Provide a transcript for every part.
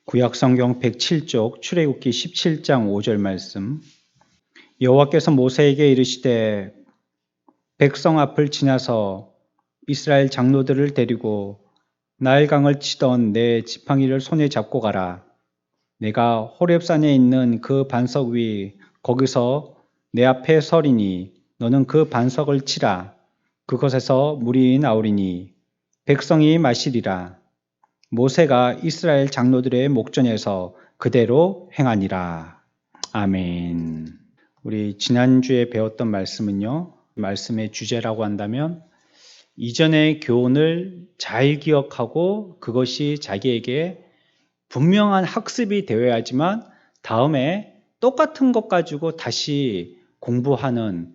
구약성경 107쪽 출애굽기 17장 5절 말씀. 여호와께서 모세에게 이르시되 백성 앞을 지나서 이스라엘 장로들을 데리고 나일강을 치던 내 지팡이를 손에 잡고 가라. 내가 호렙산에 있는 그 반석 위 거기서 내 앞에 서리니 너는 그 반석을 치라. 그것에서 물이 나오리니 백성이 마시리라. 모세가 이스라엘 장로들의 목전에서 그대로 행하니라. 아멘. 우리 지난주에 배웠던 말씀은요, 말씀의 주제라고 한다면 이전의 교훈을 잘 기억하고 그것이 자기에게 분명한 학습이 되어야지만 다음에 똑같은 것 가지고 다시 공부라는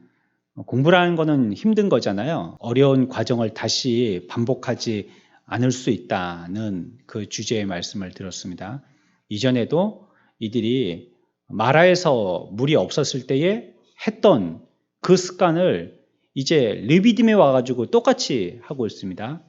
거는 힘든 거잖아요. 어려운 과정을 다시 반복하지 않을 수 있다는 그 주제의 말씀을 들었습니다. 이전에도 이들이 마라에서 물이 없었을 때에 했던 그 습관을 이제 르비딤에 와가지고 똑같이 하고 있습니다.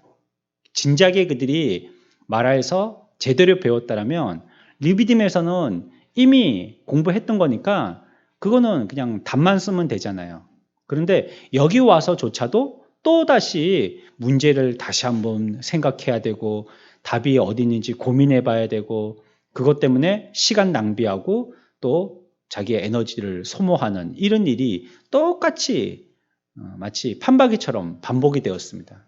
진작에 그들이 마라에서 제대로 배웠다면 르비딤에서는 이미 공부했던 거니까 그거는 그냥 답만 쓰면 되잖아요. 그런데 여기 와서조차도 또다시 문제를 다시 한번 생각해야 되고 답이 어디 있는지 고민해 봐야 되고 그것 때문에 시간 낭비하고 또 자기의 에너지를 소모하는 이런 일이 똑같이 마치 판박이처럼 반복이 되었습니다.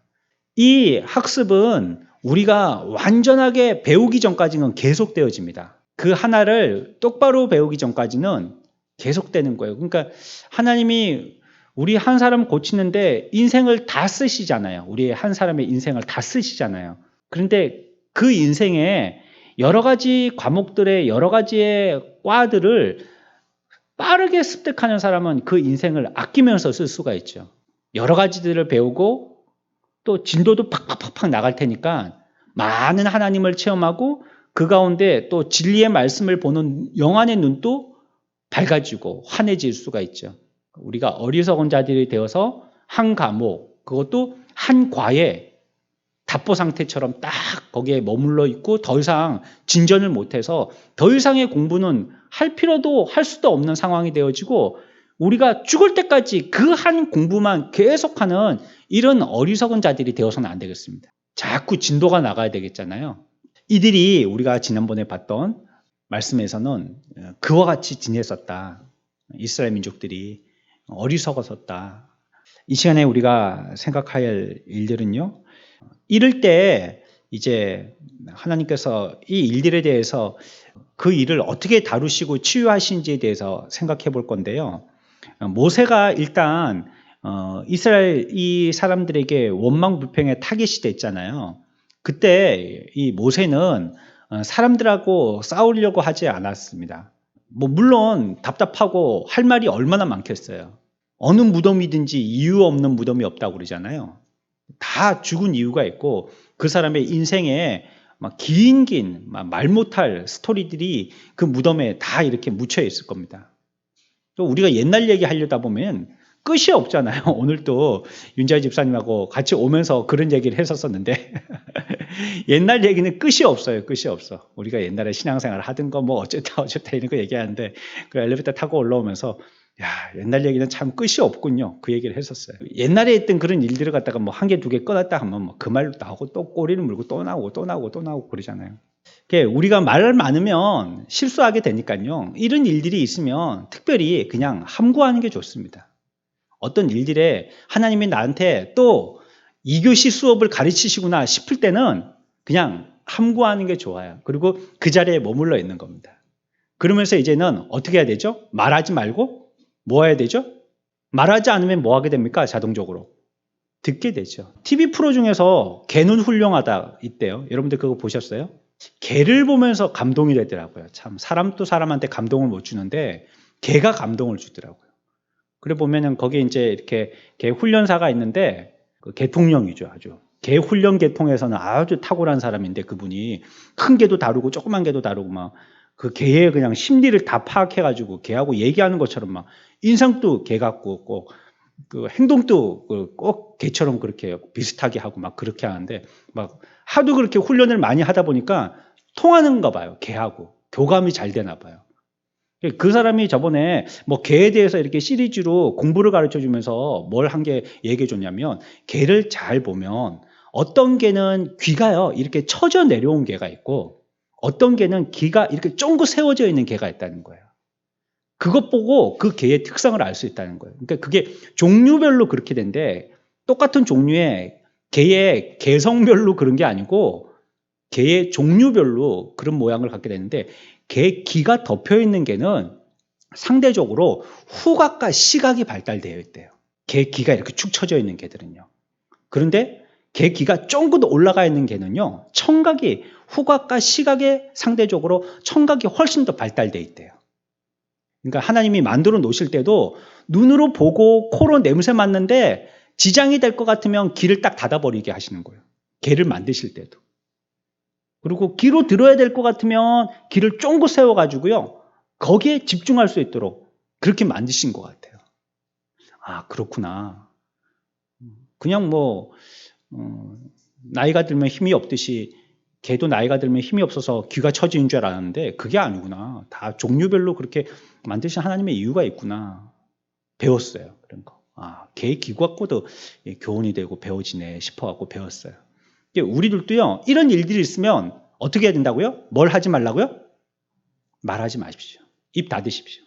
이 학습은 우리가 완전하게 배우기 전까지는 계속되어집니다. 그 하나를 똑바로 배우기 전까지는 계속되는 거예요. 그러니까 하나님이 우리 한 사람 고치는데 인생을 다 쓰시잖아요. 우리 한 사람의 인생을 다 쓰시잖아요. 그런데 그 인생에 여러 가지 과목들의 여러 가지의 과들을 빠르게 습득하는 사람은 그 인생을 아끼면서 쓸 수가 있죠. 여러 가지들을 배우고 또 진도도 팍팍팍팍 나갈 테니까 많은 하나님을 체험하고 그 가운데 또 진리의 말씀을 보는 영안의 눈도 밝아지고 환해질 수가 있죠. 우리가 어리석은 자들이 되어서 한 과목, 그것도 한 과에 답보 상태처럼 딱 거기에 머물러 있고 더 이상 진전을 못해서 더 이상의 공부는 할 필요도 할 수도 없는 상황이 되어지고 우리가 죽을 때까지 그 한 공부만 계속하는 이런 어리석은 자들이 되어서는 안 되겠습니다. 자꾸 진도가 나가야 되겠잖아요. 이들이 우리가 지난번에 봤던 말씀에서는 그와 같이 지냈었다. 이스라엘 민족들이 어리석었었다. 이 시간에 우리가 생각할 일들은요. 이럴 때 이제 하나님께서 이 일들에 대해서 그 일을 어떻게 다루시고 치유하신지에 대해서 생각해 볼 건데요. 모세가 일단 이스라엘 이 사람들에게 원망불평의 타깃이 됐잖아요. 그때 이 모세는 사람들하고 싸우려고 하지 않았습니다. 물론 답답하고 할 말이 얼마나 많겠어요. 어느 무덤이든지 이유 없는 무덤이 없다고 그러잖아요. 다 죽은 이유가 있고 그 사람의 인생에 막 긴 말 못할 스토리들이 그 무덤에 다 이렇게 묻혀 있을 겁니다. 또 우리가 옛날 얘기 하려다 보면 끝이 없잖아요. 오늘도 윤자 집사님하고 같이 오면서 그런 얘기를 했었었는데 옛날 얘기는 끝이 없어요. 끝이 없어. 우리가 옛날에 신앙생활 하던 거 뭐 어쨌다 이런 거 얘기하는데 그 엘리베이터 타고 올라오면서 야, 옛날 얘기는 참 끝이 없군요. 그 얘기를 했었어요. 옛날에 했던 그런 일들을 갖다가 뭐 한 개, 두 개 꺼냈다 하면 뭐 그 말로 나오고 또 꼬리를 물고 또 나오고 그러잖아요. 우리가 말 많으면 실수하게 되니까요. 이런 일들이 있으면 특별히 그냥 함구하는 게 좋습니다. 어떤 일들에 하나님이 나한테 또 2교시 수업을 가르치시구나 싶을 때는 그냥 함구하는 게 좋아요. 그리고 그 자리에 머물러 있는 겁니다. 그러면서 이제는 어떻게 해야 되죠? 말하지 말고 뭐 해야 되죠? 말하지 않으면 뭐 하게 됩니까? 자동적으로 듣게 되죠. TV 프로 중에서 개는 훌륭하다 있대요. 여러분들 그거 보셨어요? 개를 보면서 감동이 되더라고요. 참 사람도 사람한테 감동을 못 주는데 개가 감동을 주더라고요. 그래 보면은 거기 이제 이렇게 개 훈련사가 있는데 그 개통령이죠. 아주 개 훈련 계통에서는 아주 탁월한 사람인데 그분이 큰 개도 다루고 조그만 개도 다루고 막 그 개의 그냥 심리를 다 파악해가지고 개하고 얘기하는 것처럼 막 인상도 개 같고 꼭 그 행동도 꼭 개처럼 그렇게 비슷하게 하고 막 그렇게 하는데 막 하도 그렇게 훈련을 많이 하다 보니까 통하는가 봐요. 개하고. 교감이 잘 되나 봐요. 그 사람이 저번에 뭐 개에 대해서 이렇게 시리즈로 공부를 가르쳐 주면서 뭘 한 게 얘기해 줬냐면, 개를 잘 보면 어떤 개는 귀가요, 이렇게 처져 내려온 개가 있고, 어떤 개는 귀가 이렇게 쫑긋 세워져 있는 개가 있다는 거예요. 그것 보고 그 개의 특성을 알 수 있다는 거예요. 그러니까 그게 종류별로 그렇게 된데, 똑같은 종류의 개의 개성별로 그런 게 아니고 개의 종류별로 그런 모양을 갖게 되는데, 개 귀가 덮여 있는 개는 상대적으로 후각과 시각이 발달되어 있대요. 개 귀가 이렇게 축 처져 있는 개들은요. 그런데 개 귀가 쫑긋 올라가 있는 개는요, 청각이, 후각과 시각에 상대적으로 청각이 훨씬 더 발달되어 있대요. 그러니까 하나님이 만들어 놓으실 때도 눈으로 보고 코로 냄새 맡는데 지장이 될 것 같으면 귀를 딱 닫아버리게 하시는 거예요. 개를 만드실 때도. 그리고 귀로 들어야 될 것 같으면 귀를 쫑긋 세워가지고요, 거기에 집중할 수 있도록 그렇게 만드신 것 같아요. 아, 그렇구나. 그냥 뭐 나이가 들면 힘이 없듯이 개도 나이가 들면 힘이 없어서 귀가 처지는 줄 알았는데 그게 아니구나. 다 종류별로 그렇게 만드신 하나님의 이유가 있구나. 배웠어요. 그런 거. 아, 개의 귀 갖고도 교훈이 되고 배워지네 싶어갖고 배웠어요. 우리들도요, 이런 일들이 있으면 어떻게 해야 된다고요? 뭘 하지 말라고요? 말하지 마십시오. 입 닫으십시오.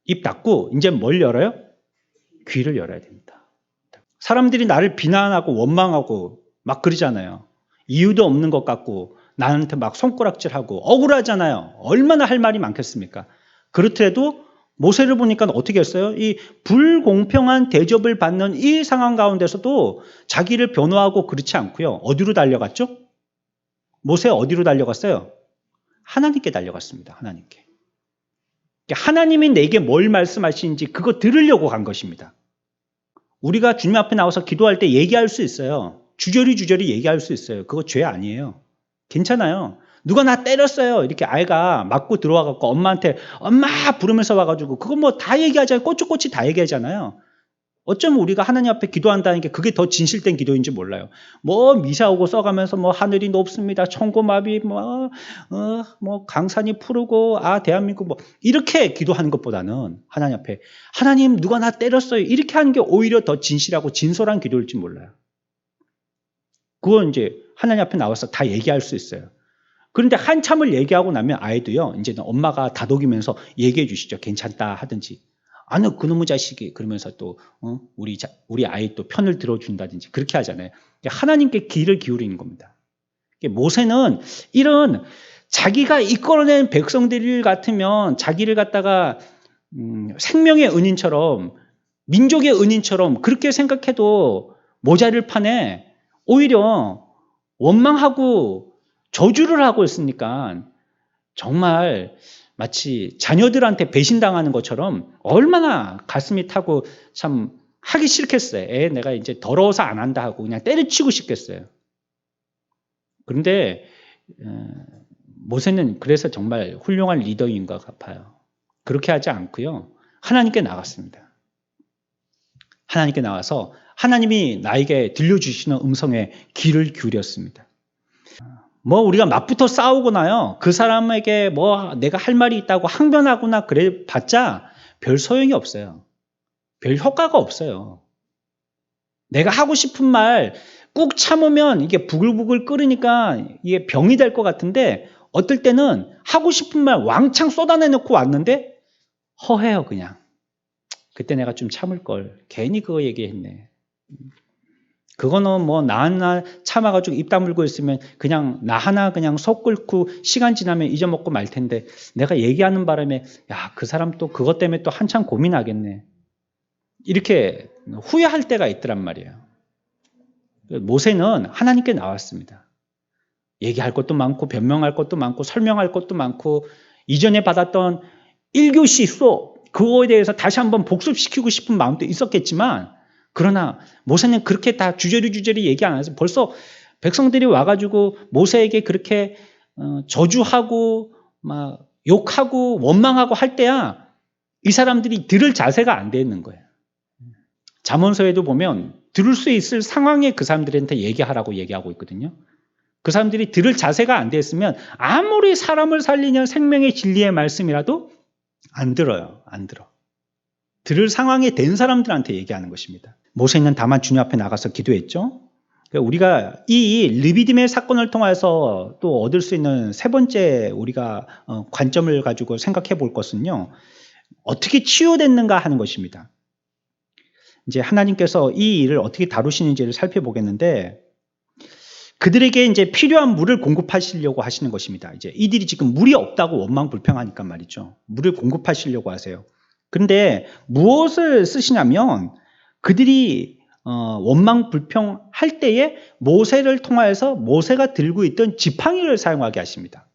입 닫고 이제 뭘 열어요? 귀를 열어야 됩니다. 사람들이 나를 비난하고 원망하고 막 그러잖아요. 이유도 없는 것 같고 나한테 막 손가락질하고 억울하잖아요. 얼마나 할 말이 많겠습니까? 그렇더라도 모세를 보니까 어떻게 했어요? 이 불공평한 대접을 받는 이 상황 가운데서도 자기를 변호하고 그렇지 않고요. 어디로 달려갔죠? 모세 어디로 달려갔어요? 하나님께 달려갔습니다. 하나님께. 하나님이 내게 뭘 말씀하시는지 그거 들으려고 간 것입니다. 우리가 주님 앞에 나와서 기도할 때 얘기할 수 있어요. 주저리 얘기할 수 있어요. 그거 죄 아니에요. 괜찮아요. 누가 나 때렸어요. 이렇게 아이가 맞고 들어와갖고 엄마한테 엄마 부르면서 와가지고 그거 뭐 다 얘기하잖아요. 꼬치꼬치 다 얘기하잖아요. 어쩌면 우리가 하나님 앞에 기도한다는 게 그게 더 진실된 기도인지 몰라요. 뭐 미사 오고 써가면서 뭐 하늘이 높습니다. 천고마비 뭐 강산이 푸르고 대한민국 뭐 이렇게 기도하는 것보다는 하나님 앞에 하나님 누가 나 때렸어요. 이렇게 하는 게 오히려 더 진실하고 진솔한 기도일지 몰라요. 그건 이제 하나님 앞에 나와서 다 얘기할 수 있어요. 그런데 한참을 얘기하고 나면 아이도요, 이제 엄마가 다독이면서 얘기해 주시죠. 괜찮다 하든지. 아니, 그놈의 자식이. 그러면서 또, 우리 아이 또 편을 들어준다든지 그렇게 하잖아요. 하나님께 귀를 기울이는 겁니다. 모세는 이런 자기가 이끌어낸 백성들 같으면 자기를 갖다가, 생명의 은인처럼, 민족의 은인처럼 그렇게 생각해도 모자를 파네. 오히려 원망하고 저주를 하고 있으니까 정말 마치 자녀들한테 배신당하는 것처럼 얼마나 가슴이 타고 참 하기 싫겠어요. 내가 이제 더러워서 안 한다 하고 그냥 때려치고 싶겠어요. 그런데 모세는 그래서 정말 훌륭한 리더인 것 같아요. 그렇게 하지 않고요. 하나님께 나갔습니다. 하나님께 나와서 하나님이 나에게 들려주시는 음성에 귀를 기울였습니다. 뭐 우리가 맞붙어 싸우거나요, 그 사람에게 뭐 내가 할 말이 있다고 항변하거나 그래 봤자 별 소용이 없어요. 별 효과가 없어요. 내가 하고 싶은 말 꾹 참으면 이게 부글부글 끓으니까 이게 병이 될 것 같은데, 어떨 때는 하고 싶은 말 왕창 쏟아내놓고 왔는데 허해요. 그냥 그때 내가 좀 참을 걸, 괜히 그거 얘기했네. 그거는 뭐 나 하나 참아가지고 입 다물고 있으면 그냥 나 하나 그냥 속 끓고 시간 지나면 잊어먹고 말 텐데, 내가 얘기하는 바람에 야, 그 사람 또 그것 때문에 또 한참 고민하겠네, 이렇게 후회할 때가 있더란 말이에요. 모세는 하나님께 나왔습니다. 얘기할 것도 많고 변명할 것도 많고 설명할 것도 많고 이전에 받았던 1교시 수업 그거에 대해서 다시 한번 복습시키고 싶은 마음도 있었겠지만, 그러나 모세는 그렇게 다 주저리 얘기 안 해서 벌써 백성들이 와가지고 모세에게 그렇게 저주하고 막 욕하고 원망하고 할 때야 이 사람들이 들을 자세가 안 돼 있는 거예요. 잠언서에도 보면 들을 수 있을 상황에 그 사람들한테 얘기하라고 얘기하고 있거든요. 그 사람들이 들을 자세가 안 됐으면 아무리 사람을 살리는 생명의 진리의 말씀이라도 안 들어요. 안 들어. 들을 상황이 된 사람들한테 얘기하는 것입니다. 모세는 다만 주님 앞에 나가서 기도했죠. 우리가 이 르비딤의 사건을 통해서 또 얻을 수 있는 세 번째 우리가 관점을 가지고 생각해 볼 것은요, 어떻게 치유됐는가 하는 것입니다. 이제 하나님께서 이 일을 어떻게 다루시는지를 살펴보겠는데, 그들에게 이제 필요한 물을 공급하시려고 하시는 것입니다. 이제 이들이 지금 물이 없다고 원망불평하니까 말이죠. 물을 공급하시려고 하세요. 그런데 무엇을 쓰시냐면 그들이 원망불평할 때에 모세를 통하여서 모세가 들고 있던 지팡이를 사용하게 하십니다.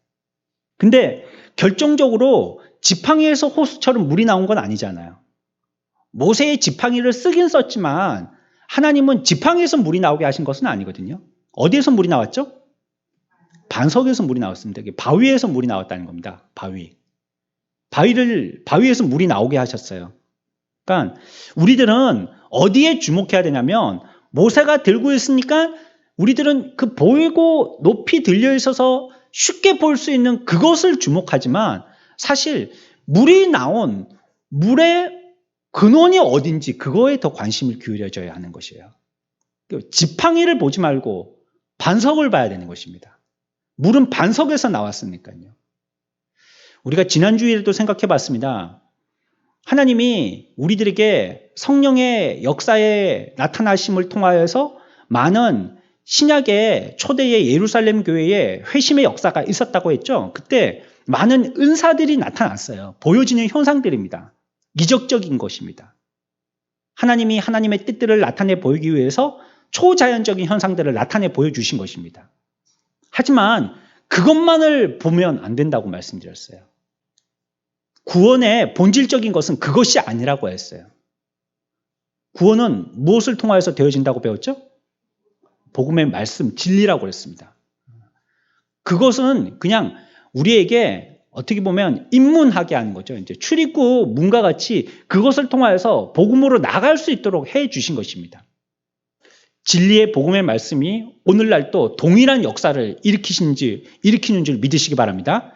근데 결정적으로 지팡이에서 호수처럼 물이 나온 건 아니잖아요. 모세의 지팡이를 쓰긴 썼지만 하나님은 지팡이에서 물이 나오게 하신 것은 아니거든요. 어디에서 물이 나왔죠? 반석에서 물이 나왔습니다. 바위에서 물이 나왔다는 겁니다. 바위에서 물이 나오게 하셨어요. 그러니까 우리들은 어디에 주목해야 되냐면 모세가 들고 있으니까 우리들은 그 보이고 높이 들려 있어서 쉽게 볼 수 있는 그것을 주목하지만 사실 물이 나온 물의 근원이 어딘지 그거에 더 관심을 기울여줘야 하는 것이에요. 지팡이를 보지 말고 반석을 봐야 되는 것입니다. 물은 반석에서 나왔으니까요. 우리가 지난주에도 생각해 봤습니다. 하나님이 우리들에게 성령의 역사에 나타나심을 통하여서 많은 신약의 초대의 예루살렘 교회에 회심의 역사가 있었다고 했죠. 그때 많은 은사들이 나타났어요. 보여지는 현상들입니다. 이적적인 것입니다. 하나님이 하나님의 뜻들을 나타내 보이기 위해서 초자연적인 현상들을 나타내 보여주신 것입니다. 하지만 그것만을 보면 안 된다고 말씀드렸어요. 구원의 본질적인 것은 그것이 아니라고 했어요. 구원은 무엇을 통하여서 되어진다고 배웠죠? 복음의 말씀, 진리라고 했습니다. 그것은 그냥 우리에게 어떻게 보면 입문하게 하는 거죠. 이제 출입구 문과 같이 그것을 통하여서 복음으로 나갈 수 있도록 해 주신 것입니다. 진리의 복음의 말씀이 오늘날 또 동일한 역사를 일으키는 줄 믿으시기 바랍니다.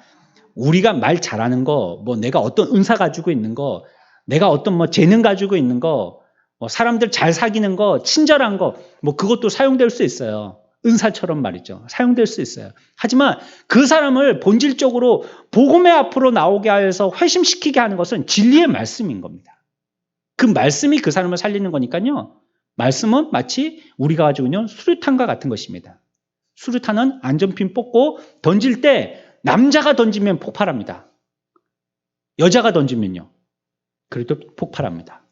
우리가 말 잘하는 거, 내가 어떤 은사 가지고 있는 거, 내가 어떤 재능 가지고 있는 거, 사람들 잘 사귀는 거, 친절한 거, 그것도 사용될 수 있어요. 은사처럼 말이죠. 사용될 수 있어요. 하지만 그 사람을 본질적으로 복음의 앞으로 나오게 하여서 회심시키게 하는 것은 진리의 말씀인 겁니다. 그 말씀이 그 사람을 살리는 거니까요. 말씀은 마치 우리가 가지고 있는 수류탄과 같은 것입니다. 수류탄은 안전핀 뽑고 던질 때 남자가 던지면 폭발합니다. 여자가 던지면요. 그래도 폭발합니다.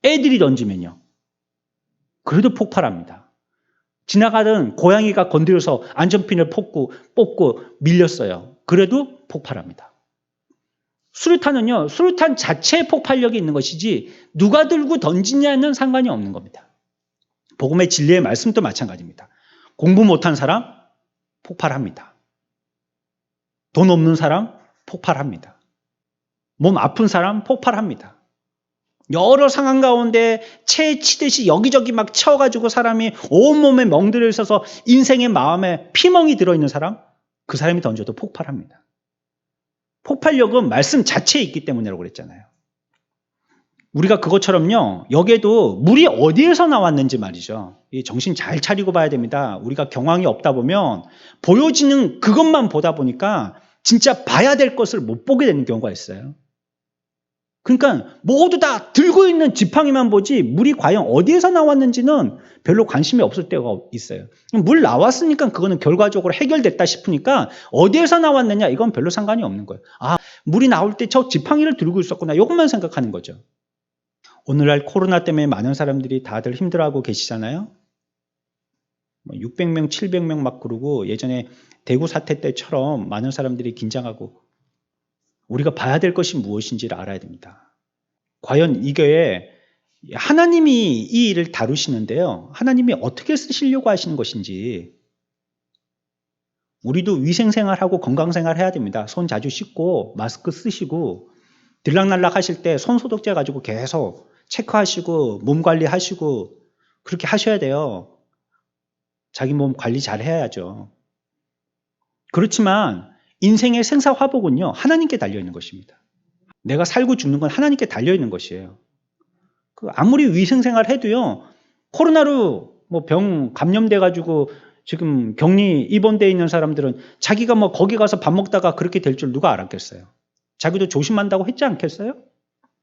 애들이 던지면요. 그래도 폭발합니다. 지나가던 고양이가 건드려서 안전핀을 뽑고 밀렸어요. 그래도 폭발합니다. 수류탄은요, 수류탄 자체의 폭발력이 있는 것이지 누가 들고 던지냐는 상관이 없는 겁니다. 복음의 진리의 말씀도 마찬가지입니다. 공부 못한 사람 폭발합니다. 돈 없는 사람 폭발합니다. 몸 아픈 사람 폭발합니다. 여러 상황 가운데 채 치듯이 여기저기 막 쳐가지고 사람이 온몸에 멍들어 있어서 인생의 마음에 피멍이 들어있는 사람, 그 사람이 던져도 폭발합니다. 폭발력은 말씀 자체에 있기 때문이라고 그랬잖아요. 우리가 그것처럼요, 여기에도 물이 어디에서 나왔는지 말이죠. 정신 잘 차리고 봐야 됩니다. 우리가 경황이 없다 보면 보여지는 그것만 보다 보니까 진짜 봐야 될 것을 못 보게 되는 경우가 있어요. 그러니까 모두 다 들고 있는 지팡이만 보지 물이 과연 어디에서 나왔는지는 별로 관심이 없을 때가 있어요. 물 나왔으니까 그거는 결과적으로 해결됐다 싶으니까 어디에서 나왔느냐 이건 별로 상관이 없는 거예요. 아, 물이 나올 때 저 지팡이를 들고 있었구나 이것만 생각하는 거죠. 오늘날 코로나 때문에 많은 사람들이 다들 힘들어하고 계시잖아요. 600명, 700명 막 그러고 예전에 대구 사태 때처럼 많은 사람들이 긴장하고 우리가 봐야 될 것이 무엇인지를 알아야 됩니다. 과연 이게 하나님이 이 일을 다루시는데요. 하나님이 어떻게 쓰시려고 하시는 것인지 우리도 위생생활하고 건강생활 해야 됩니다. 손 자주 씻고 마스크 쓰시고 들락날락 하실 때 손 소독제 가지고 계속 체크하시고 몸 관리하시고 그렇게 하셔야 돼요. 자기 몸 관리 잘 해야죠. 그렇지만 인생의 생사화복은요, 하나님께 달려있는 것입니다. 내가 살고 죽는 건 하나님께 달려있는 것이에요. 아무리 위생생활 해도요, 코로나로 뭐 병 감염돼가지고 지금 격리 입원돼 있는 사람들은 자기가 뭐 거기 가서 밥 먹다가 그렇게 될 줄 누가 알았겠어요? 자기도 조심한다고 했지 않겠어요?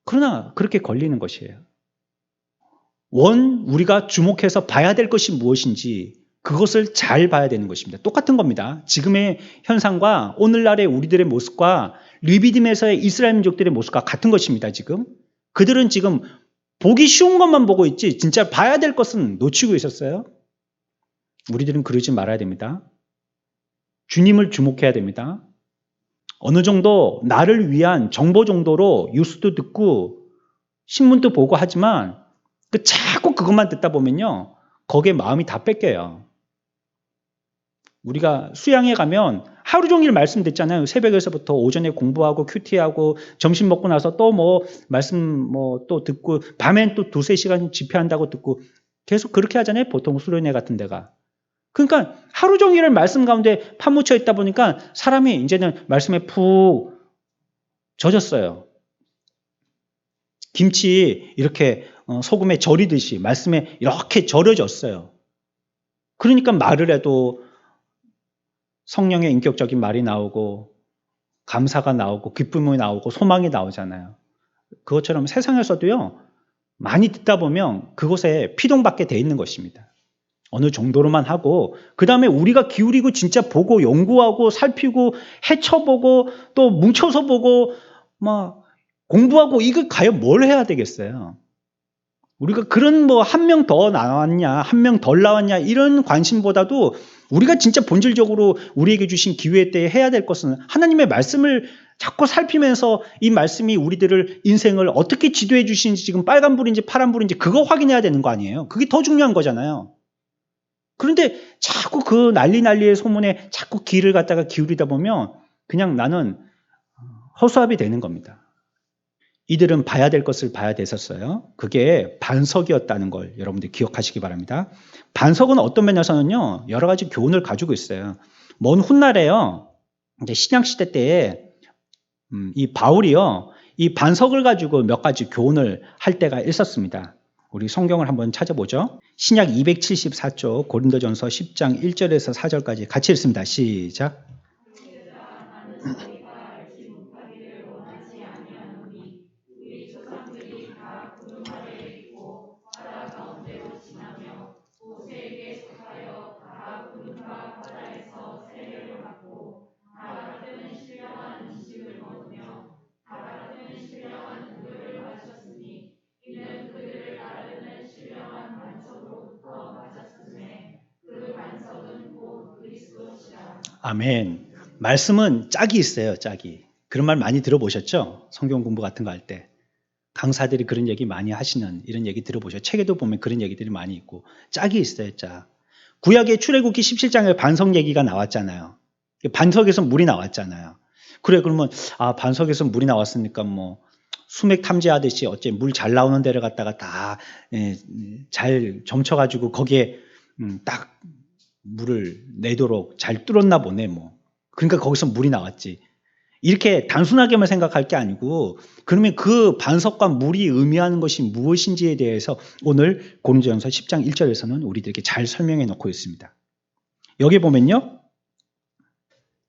그러나 그렇게 걸리는 것이에요. 우리가 주목해서 봐야 될 것이 무엇인지 그것을 잘 봐야 되는 것입니다. 똑같은 겁니다. 지금의 현상과 오늘날의 우리들의 모습과 르비딤에서의 이스라엘 민족들의 모습과 같은 것입니다. 지금 그들은 지금 보기 쉬운 것만 보고 있지 진짜 봐야 될 것은 놓치고 있었어요. 우리들은 그러지 말아야 됩니다. 주님을 주목해야 됩니다. 어느 정도 나를 위한 정보 정도로 뉴스도 듣고 신문도 보고 하지만 자꾸 그것만 듣다 보면요, 거기에 마음이 다 뺏겨요. 우리가 수양에 가면 하루 종일 말씀 듣잖아요. 새벽에서부터 오전에 공부하고 큐티하고 점심 먹고 나서 또 뭐 말씀 또 듣고 밤엔 또 2-3시간 집회한다고 듣고 계속 그렇게 하잖아요. 보통 수련회 같은 데가. 그러니까 하루 종일을 말씀 가운데 파묻혀 있다 보니까 사람이 이제는 말씀에 푹 젖었어요. 김치 이렇게 소금에 절이듯이 말씀에 이렇게 절여졌어요. 그러니까 말을 해도 성령의 인격적인 말이 나오고 감사가 나오고 기쁨이 나오고 소망이 나오잖아요. 그것처럼 세상에서도요, 많이 듣다 보면 그곳에 피동받게 돼 있는 것입니다. 어느 정도로만 하고 그 다음에 우리가 기울이고 진짜 보고 연구하고 살피고 헤쳐보고 또 뭉쳐서 보고 막 공부하고 이거 과연 뭘 해야 되겠어요? 우리가 그런 한 명 더 나왔냐 한 명 덜 나왔냐 이런 관심보다도 우리가 진짜 본질적으로 우리에게 주신 기회 때 해야 될 것은 하나님의 말씀을 자꾸 살피면서 이 말씀이 우리들을 인생을 어떻게 지도해 주시는지 지금 빨간불인지 파란불인지 그거 확인해야 되는 거 아니에요? 그게 더 중요한 거잖아요. 그런데 자꾸 그 난리의 소문에 자꾸 귀를 갖다가 기울이다 보면 그냥 나는 허수아비 되는 겁니다. 이들은 봐야 될 것을 봐야 됐었어요. 그게 반석이었다는 걸 여러분들 기억하시기 바랍니다. 반석은 어떤 면에서는요, 여러 가지 교훈을 가지고 있어요. 먼 훗날에요, 이제 신약시대 때에 이 바울이요, 이 반석을 가지고 몇 가지 교훈을 할 때가 있었습니다. 우리 성경을 한번 찾아보죠. 신약 274쪽 고린도전서 10장 1절에서 4절까지 같이 읽습니다. 시작. 아멘. 말씀은 짝이 있어요, 짝이. 그런 말 많이 들어보셨죠? 성경 공부 같은 거 할 때. 강사들이 그런 얘기 많이 하시는 이런 얘기 들어보셨죠? 책에도 보면 그런 얘기들이 많이 있고 짝이 있어요, 짝. 구약의 출애굽기 17장에 반석 얘기가 나왔잖아요. 반석에서 물이 나왔잖아요. 그래, 그러면 반석에서 물이 나왔으니까 수맥 탐지하듯이 어째 물 잘 나오는 데를 갖다가 다 잘 점쳐가지고 거기에 딱 물을 내도록 잘 뚫었나 보네 그러니까 거기서 물이 나왔지. 이렇게 단순하게만 생각할 게 아니고 그러면 그 반석과 물이 의미하는 것이 무엇인지에 대해서 오늘 고린도전서 10장 1절에서는 우리들에게 잘 설명해 놓고 있습니다. 여기 보면요,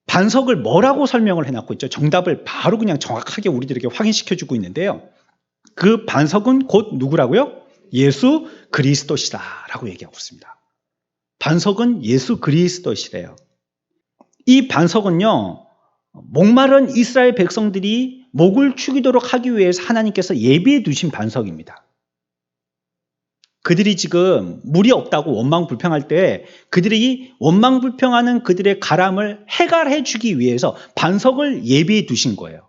반석을 뭐라고 설명을 해놓고 있죠? 정답을 바로 그냥 정확하게 우리들에게 확인시켜주고 있는데요. 그 반석은 곧 누구라고요? 예수 그리스도시다 라고 얘기하고 있습니다. 반석은 예수 그리스도시래요. 이 반석은요, 목마른 이스라엘 백성들이 목을 축이도록 하기 위해서 하나님께서 예비해 두신 반석입니다. 그들이 지금 물이 없다고 원망불평할 때 그들이 원망불평하는 그들의 가람을 해갈해 주기 위해서 반석을 예비해 두신 거예요.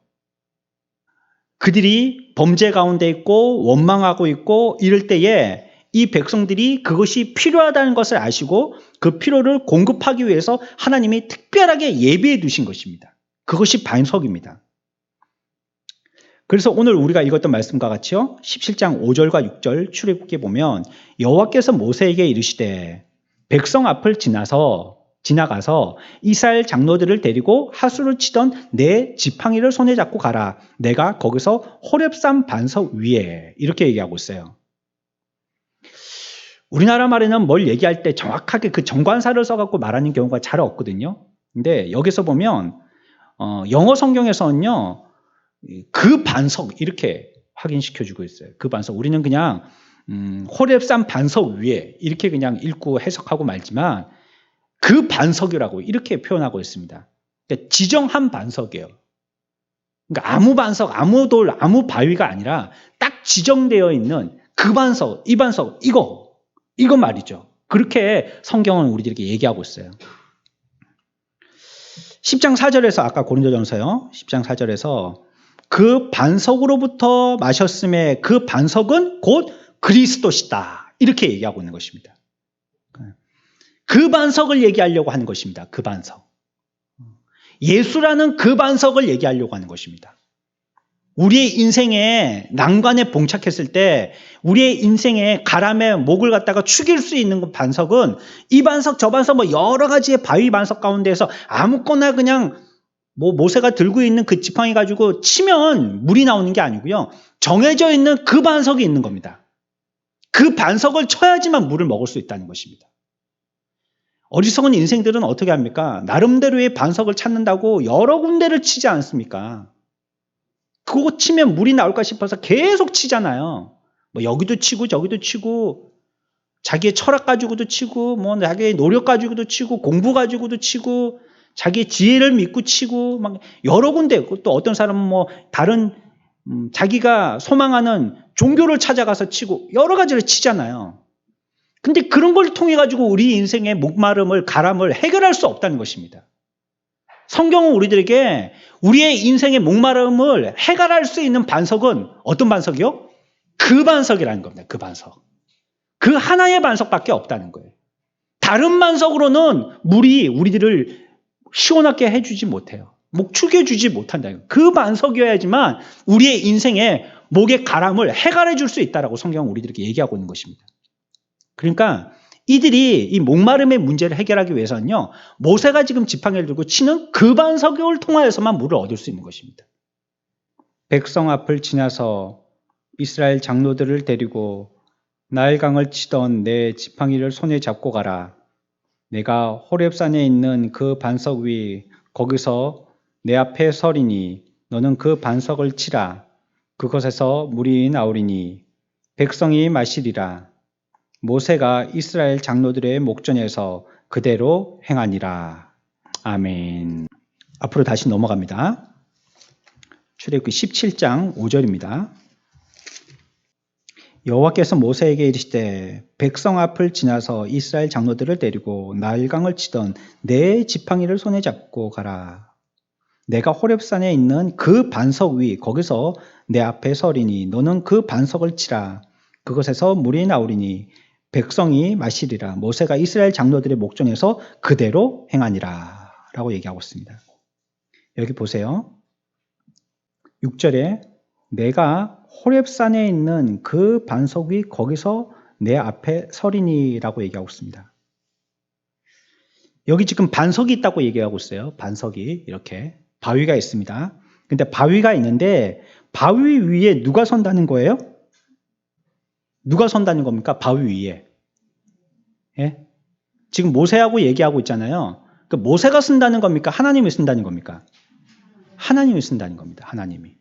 그들이 범죄 가운데 있고 원망하고 있고 이럴 때에 이 백성들이 그것이 필요하다는 것을 아시고 그 필요를 공급하기 위해서 하나님이 특별하게 예비해 두신 것입니다. 그것이 반석입니다. 그래서 오늘 우리가 읽었던 말씀과 같이요, 17장 5절과 6절 출애굽기에 보면 여호와께서 모세에게 이르시되 백성 앞을 지나서 지나가서 이스라엘 장로들을 데리고 하수를 치던 내 지팡이를 손에 잡고 가라. 내가 거기서 호렙산 반석 위에 이렇게 얘기하고 있어요. 우리나라 말에는 뭘 얘기할 때 정확하게 그 정관사를 써갖고 말하는 경우가 잘 없거든요. 근데 여기서 보면 영어 성경에서는요, 그 반석 이렇게 확인시켜주고 있어요. 그 반석. 우리는 그냥 호렙산 반석 위에 이렇게 그냥 읽고 해석하고 말지만 그 반석이라고 이렇게 표현하고 있습니다. 그러니까 지정한 반석이에요. 그러니까 아무 반석, 아무 돌, 아무 바위가 아니라 딱 지정되어 있는 그 반석, 이 반석, 이거 말이죠. 그렇게 성경은 우리들에게 얘기하고 있어요. 10장 4절에서 아까 고린도전서요. 10장 4절에서 그 반석으로부터 마셨음에 그 반석은 곧 그리스도시다. 이렇게 얘기하고 있는 것입니다. 그 반석을 얘기하려고 하는 것입니다. 그 반석. 예수라는 그 반석을 얘기하려고 하는 것입니다. 우리의 인생에 난관에 봉착했을 때 우리의 인생에 가람에 목을 갖다가 죽일 수 있는 반석은 이 반석 저 반석 뭐 여러 가지의 바위 반석 가운데에서 아무거나 그냥 모세가 들고 있는 그 지팡이 가지고 치면 물이 나오는 게 아니고요. 정해져 있는 그 반석이 있는 겁니다. 그 반석을 쳐야지만 물을 먹을 수 있다는 것입니다. 어리석은 인생들은 어떻게 합니까? 나름대로의 반석을 찾는다고 여러 군데를 치지 않습니까? 그거 치면 물이 나올까 싶어서 계속 치잖아요. 뭐 여기도 치고 저기도 치고 자기의 철학 가지고도 치고 뭐 자기의 노력 가지고도 치고 공부 가지고도 치고 자기의 지혜를 믿고 치고 막 여러 군데 또 어떤 사람은 뭐 다른 자기가 소망하는 종교를 찾아가서 치고 여러 가지를 치잖아요. 근데 그런 걸 통해 가지고 우리 인생의 목마름을 가람을 해결할 수 없다는 것입니다. 성경은 우리들에게 우리의 인생의 목마름을 해결할 수 있는 반석은 어떤 반석이요? 그 반석이라는 겁니다. 그 반석. 그 하나의 반석밖에 없다는 거예요. 다른 반석으로는 물이 우리들을 시원하게 해주지 못해요. 목 축여주지 못한다. 그 반석이어야지만 우리의 인생의 목의 가람을 해결해 줄 수 있다라고 성경은 우리들에게 얘기하고 있는 것입니다. 그러니까 이들이 이 목마름의 문제를 해결하기 위해서는요, 모세가 지금 지팡이를 들고 치는 그 반석을 통하여서만 물을 얻을 수 있는 것입니다. 백성 앞을 지나서 이스라엘 장로들을 데리고 나일강을 치던 내 지팡이를 손에 잡고 가라. 내가 호렙산에 있는 그 반석 위 거기서 내 앞에 서리니 너는 그 반석을 치라. 그것에서 물이 나오리니 백성이 마시리라. 모세가 이스라엘 장로들의 목전에서 그대로 행하니라. 아멘. 앞으로 다시 넘어갑니다. 출애굽기 17장 5절입니다. 여호와께서 모세에게 이르시되 백성 앞을 지나서 이스라엘 장로들을 데리고 나일강을 치던 내 지팡이를 손에 잡고 가라. 내가 호렙산에 있는 그 반석 위 거기서 내 앞에 서리니 너는 그 반석을 치라. 그것에서 물이 나오리니 백성이 마시리라. 모세가 이스라엘 장로들의 목전에서 그대로 행하니라 라고 얘기하고 있습니다. 여기 보세요. 6절에 내가 호렙산에 있는 그 반석 위 거기서 내 앞에 서리니 라고 얘기하고 있습니다. 여기 지금 반석이 있다고 얘기하고 있어요. 반석이 이렇게 바위가 있습니다. 근데 바위가 있는데 바위 위에 누가 선다는 거예요? 누가 선다는 겁니까? 바위 위에. 예? 지금 모세하고 얘기하고 있잖아요. 그 모세가 쓴다는 겁니까? 하나님이 쓴다는 겁니까? 하나님이 쓴다는 겁니다. 하나님이.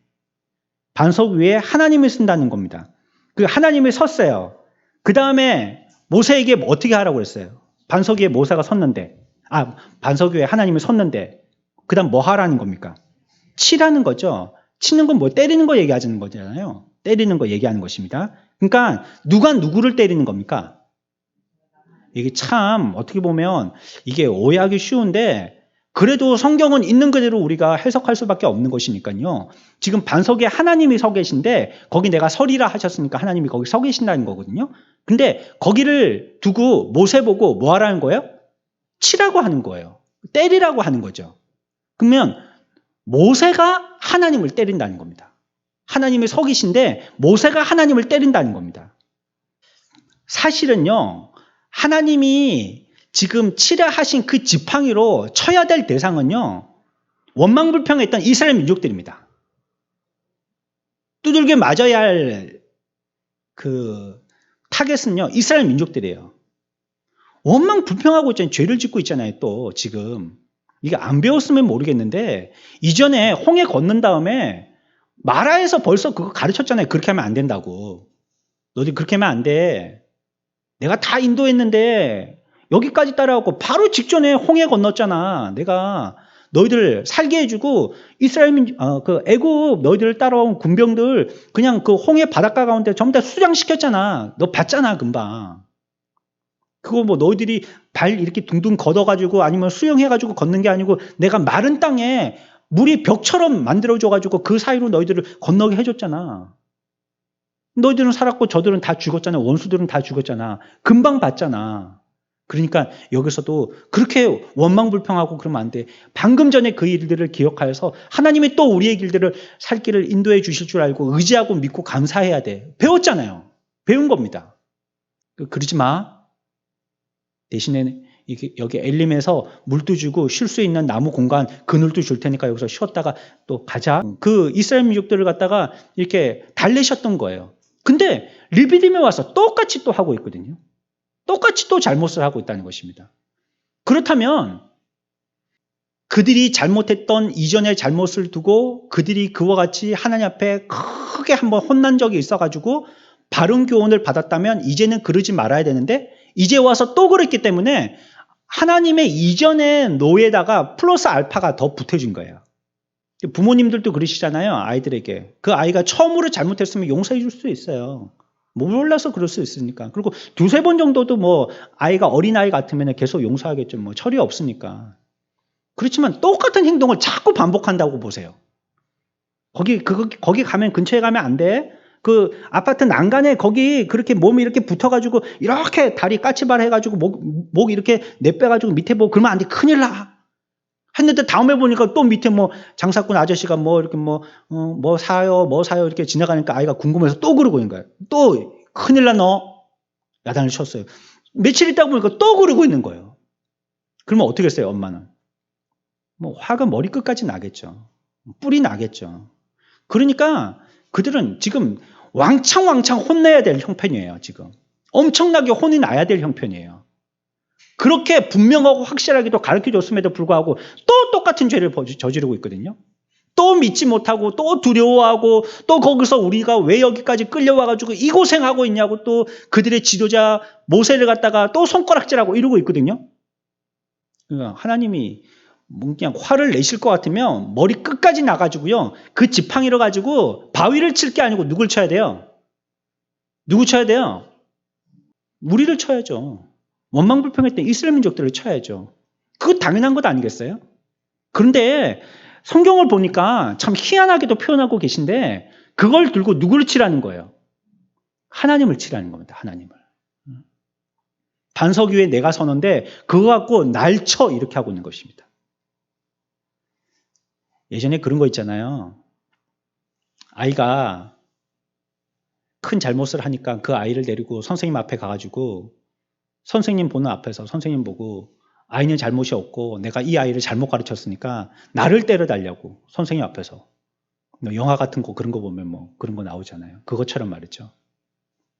반석 위에 하나님이 쓴다는 겁니다. 그 하나님이 섰어요. 그 다음에 모세에게 어떻게 하라고 그랬어요? 반석 위에 모세가 섰는데, 반석 위에 하나님이 섰는데, 그 다음 뭐 하라는 겁니까? 치라는 거죠. 치는 건 뭐 때리는 거 얘기하는 거잖아요. 때리는 거 얘기하는 것입니다. 그러니까 누가 누구를 때리는 겁니까? 이게 참 어떻게 보면 이게 오해하기 쉬운데 그래도 성경은 있는 그대로 우리가 해석할 수밖에 없는 것이니까요. 지금 반석에 하나님이 서 계신데 거기 내가 서리라 하셨으니까 하나님이 거기 서 계신다는 거거든요. 근데 거기를 두고 모세 보고 뭐 하라는 거예요? 치라고 하는 거예요. 때리라고 하는 거죠. 그러면 모세가 하나님을 때린다는 겁니다. 하나님이 서 계신데 모세가 하나님을 때린다는 겁니다. 사실은요, 하나님이 지금 칠하신 그 지팡이로 쳐야 될 대상은요, 원망불평했던 이스라엘 민족들입니다. 두들겨 맞아야 할 그 타겟은요, 이스라엘 민족들이에요. 원망불평하고 있잖아요. 죄를 짓고 있잖아요. 또 지금 이게 안 배웠으면 모르겠는데, 이전에 홍해 건넌 다음에 마라에서 벌써 그거 가르쳤잖아요. 그렇게 하면 안 된다고. 너희들 그렇게 하면 안 돼. 내가 다 인도했는데 여기까지 따라왔고, 바로 직전에 홍해 건넜잖아. 내가 너희들 살게 해주고, 그 애굽 너희들 따라온 군병들 그냥 그 홍해 바닷가 가운데 전부 다 수장시켰잖아. 너 봤잖아 금방. 그거 뭐 너희들이 발 이렇게 둥둥 걷어가지고 아니면 수영해가지고 걷는 게 아니고, 내가 마른 땅에 물이 벽처럼 만들어줘가지고 그 사이로 너희들을 건너게 해줬잖아. 너희들은 살았고 저들은 다 죽었잖아. 원수들은 다 죽었잖아. 금방 봤잖아. 그러니까 여기서도 그렇게 원망불평하고 그러면 안 돼. 방금 전에 그 일들을 기억하여서 하나님이 또 우리의 길들을 살 길을 인도해 주실 줄 알고 의지하고 믿고 감사해야 돼. 배웠잖아요. 배운 겁니다. 그러지 마. 대신에 여기 엘림에서 물도 주고 쉴 수 있는 나무 공간, 그늘도 줄 테니까 여기서 쉬었다가 또 가자. 그 이스라엘 민족들을 갖다가 이렇게 달래셨던 거예요. 근데 르비딤에 와서 똑같이 또 하고 있거든요. 똑같이 또 잘못을 하고 있다는 것입니다. 그렇다면 그들이 잘못했던 이전의 잘못을 두고 그들이 그와 같이 하나님 앞에 크게 한번 혼난 적이 있어가지고 바른 교훈을 받았다면 이제는 그러지 말아야 되는데, 이제 와서 또 그랬기 때문에 하나님의 이전의 노예다가 플러스 알파가 더 붙어진 거예요. 부모님들도 그러시잖아요. 아이들에게. 그 아이가 처음으로 잘못했으면 용서해 줄 수 있어요. 몰라서 그럴 수 있으니까. 그리고 두세 번 정도도 뭐 아이가 어린아이 같으면 계속 용서하겠죠. 뭐 철이 없으니까. 그렇지만 똑같은 행동을 자꾸 반복한다고 보세요. 거기 가면, 근처에 가면 안 돼. 그 아파트 난간에 거기 그렇게 몸이 이렇게 붙어가지고 이렇게 다리 까치발 해가지고 목 이렇게 내빼가지고 밑에 보고 그러면 안 돼. 큰일 나. 했는데 다음에 보니까 또 밑에 뭐 장사꾼 아저씨가 뭐 이렇게 뭐 사요 이렇게 지나가니까 아이가 궁금해서 또 그러고 있는 거예요. 또 큰일 나 너. 야단을 쳤어요. 며칠 있다 보니까 또 그러고 있는 거예요. 그러면 어떻게 했어요, 엄마는? 뭐 화가 머리끝까지 나겠죠. 뿔이 나겠죠. 그러니까 그들은 지금 왕창 혼내야 될 형편이에요. 지금 엄청나게 혼이 나야 될 형편이에요. 그렇게 분명하고 확실하게도 가르쳐줬음에도 불구하고 또 똑같은 죄를 저지르고 있거든요. 또 믿지 못하고 또 두려워하고 또 거기서 우리가 왜 여기까지 끌려와가지고 이 고생하고 있냐고 또 그들의 지도자 모세를 갖다가 또 손가락질하고 이러고 있거든요. 그러니까 하나님이 그냥 화를 내실 것 같으면 머리 끝까지 나가지고요, 그 지팡이로 가지고 바위를 칠 게 아니고 누굴 쳐야 돼요? 누구 쳐야 돼요? 우리를 쳐야죠. 원망불평했던 이스라엘 민족들을 쳐야죠. 그거 당연한 것 아니겠어요? 그런데 성경을 보니까 참 희한하게도 표현하고 계신데, 그걸 들고 누구를 치라는 거예요? 하나님을 치라는 겁니다. 하나님을. 반석 위에 내가 서는데 그거 갖고 날 쳐, 이렇게 하고 있는 것입니다. 예전에 그런 거 있잖아요. 아이가 큰 잘못을 하니까 그 아이를 데리고 선생님 앞에 가가지고 선생님 보는 앞에서 선생님 보고, 아이는 잘못이 없고 내가 이 아이를 잘못 가르쳤으니까 나를 때려달라고 선생님 앞에서. 영화 같은 거 그런 거 보면 뭐 그런 거 나오잖아요. 그것처럼 말이죠.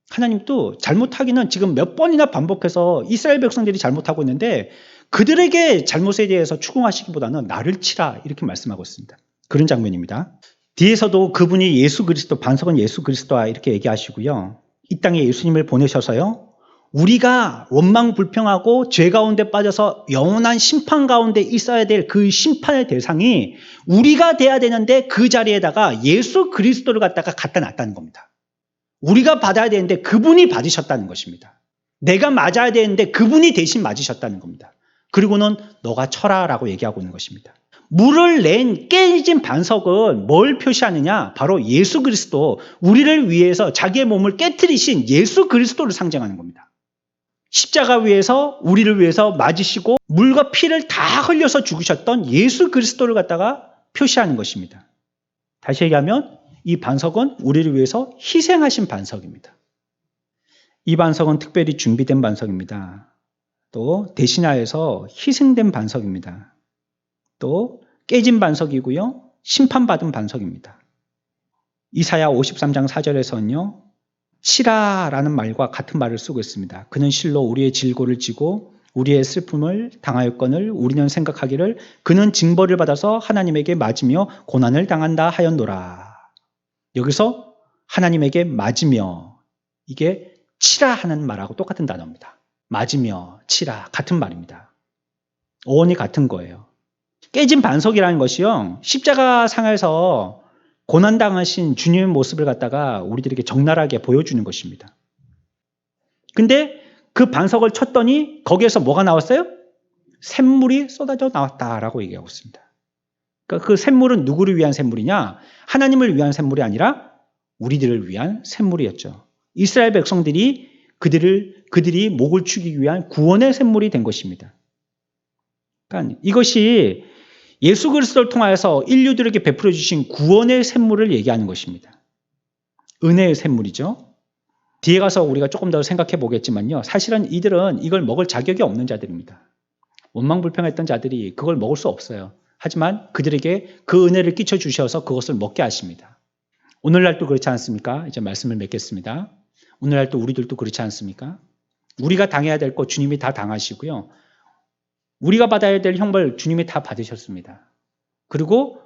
하나님도 잘못하기는 지금 몇 번이나 반복해서 이스라엘 백성들이 잘못하고 있는데, 그들에게 잘못에 대해서 추궁하시기보다는 나를 치라, 이렇게 말씀하고 있습니다. 그런 장면입니다. 뒤에서도 그분이 예수 그리스도, 반석은 예수 그리스도와 이렇게 얘기하시고요. 이 땅에 예수님을 보내셔서요, 우리가 원망불평하고 죄 가운데 빠져서 영원한 심판 가운데 있어야 될 그 심판의 대상이 우리가 돼야 되는데, 그 자리에다가 예수 그리스도를 갖다 놨다는 겁니다. 우리가 받아야 되는데 그분이 받으셨다는 것입니다. 내가 맞아야 되는데 그분이 대신 맞으셨다는 겁니다. 그리고는 너가 쳐라 라고 얘기하고 있는 것입니다. 물을 낸 깨진 반석은 뭘 표시하느냐? 바로 예수 그리스도, 우리를 위해서 자기의 몸을 깨트리신 예수 그리스도를 상징하는 겁니다. 십자가 위에서 우리를 위해서 맞으시고 물과 피를 다 흘려서 죽으셨던 예수 그리스도를 갖다가 표시하는 것입니다. 다시 얘기하면 이 반석은 우리를 위해서 희생하신 반석입니다. 이 반석은 특별히 준비된 반석입니다. 또 대신하여서 희생된 반석입니다. 또 깨진 반석이고요. 심판받은 반석입니다. 이사야 53장 4절에서는요. 시라라는 말과 같은 말을 쓰고 있습니다. 그는 실로 우리의 질고를 지고 우리의 슬픔을 당하였거늘 우리는 생각하기를 그는 징벌을 받아서 하나님에게 맞으며 고난을 당한다 하였노라. 여기서 하나님에게 맞으며, 이게 치라 하는 말하고 똑같은 단어입니다. 맞으며 치라 같은 말입니다. 어원이 같은 거예요. 깨진 반석이라는 것이요, 십자가 상에서 고난당하신 주님의 모습을 갖다가 우리들에게 적나라하게 보여주는 것입니다. 근데 그 반석을 쳤더니 거기에서 뭐가 나왔어요? 샘물이 쏟아져 나왔다라고 얘기하고 있습니다. 그러니까 그 샘물은 누구를 위한 샘물이냐? 하나님을 위한 샘물이 아니라 우리들을 위한 샘물이었죠. 이스라엘 백성들이 그들이 목을 축이기 위한 구원의 샘물이 된 것입니다. 그러니까 이것이 예수 그리스도를 통하여서 인류들에게 베풀어 주신 구원의 샘물을 얘기하는 것입니다. 은혜의 샘물이죠. 뒤에 가서 우리가 조금 더 생각해 보겠지만요. 사실은 이들은 이걸 먹을 자격이 없는 자들입니다. 원망불평했던 자들이 그걸 먹을 수 없어요. 하지만 그들에게 그 은혜를 끼쳐 주셔서 그것을 먹게 하십니다. 오늘날도 그렇지 않습니까? 이제 말씀을 맺겠습니다. 오늘날도 우리들도 그렇지 않습니까? 우리가 당해야 될 것 주님이 다 당하시고요. 우리가 받아야 될 형벌 주님이 다 받으셨습니다. 그리고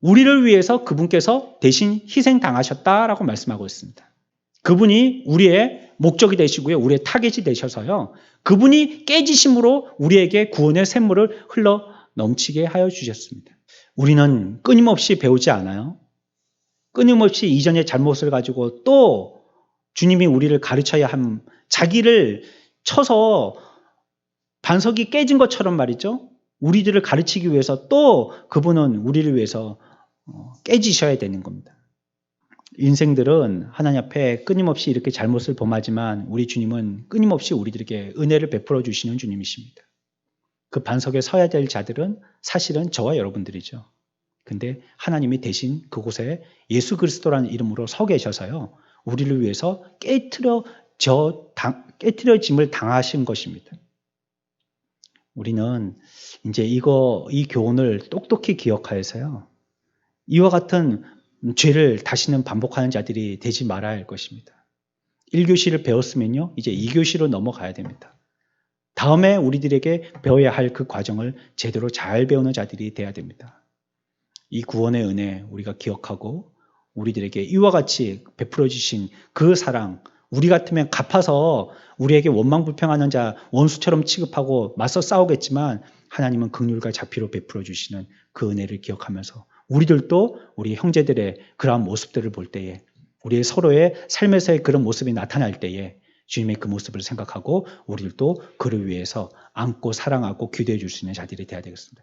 우리를 위해서 그분께서 대신 희생당하셨다라고 말씀하고 있습니다. 그분이 우리의 목적이 되시고요. 우리의 타겟이 되셔서요. 그분이 깨지심으로 우리에게 구원의 샘물을 흘러 넘치게 하여 주셨습니다. 우리는 끊임없이 배우지 않아요. 끊임없이 이전의 잘못을 가지고 또 주님이 우리를 가르쳐야 함, 자기를 쳐서 반석이 깨진 것처럼 말이죠. 우리들을 가르치기 위해서 또 그분은 우리를 위해서 깨지셔야 되는 겁니다. 인생들은 하나님 앞에 끊임없이 이렇게 잘못을 범하지만 우리 주님은 끊임없이 우리들에게 은혜를 베풀어 주시는 주님이십니다. 그 반석에 서야 될 자들은 사실은 저와 여러분들이죠. 근데 하나님이 대신 그곳에 예수 그리스도라는 이름으로 서 계셔서요. 우리를 위해서 깨트려짐을 당하신 것입니다. 우리는 이제 이 교훈을 똑똑히 기억하여서요. 이와 같은 죄를 다시는 반복하는 자들이 되지 말아야 할 것입니다. 1교시를 배웠으면요. 이제 2교시로 넘어가야 됩니다. 다음에 우리들에게 배워야 할 그 과정을 제대로 잘 배우는 자들이 돼야 됩니다. 이 구원의 은혜 우리가 기억하고 우리들에게 이와 같이 베풀어 주신 그 사랑, 우리 같으면 갚아서 우리에게 원망불평하는 자 원수처럼 취급하고 맞서 싸우겠지만 하나님은 긍휼과 자비로 베풀어 주시는 그 은혜를 기억하면서 우리들도 우리 형제들의 그러한 모습들을 볼 때에 우리의 서로의 삶에서의 그런 모습이 나타날 때에 주님의 그 모습을 생각하고 우리들도 그를 위해서 안고 사랑하고 기도해 줄 수 있는 자들이 되어야 되겠습니다.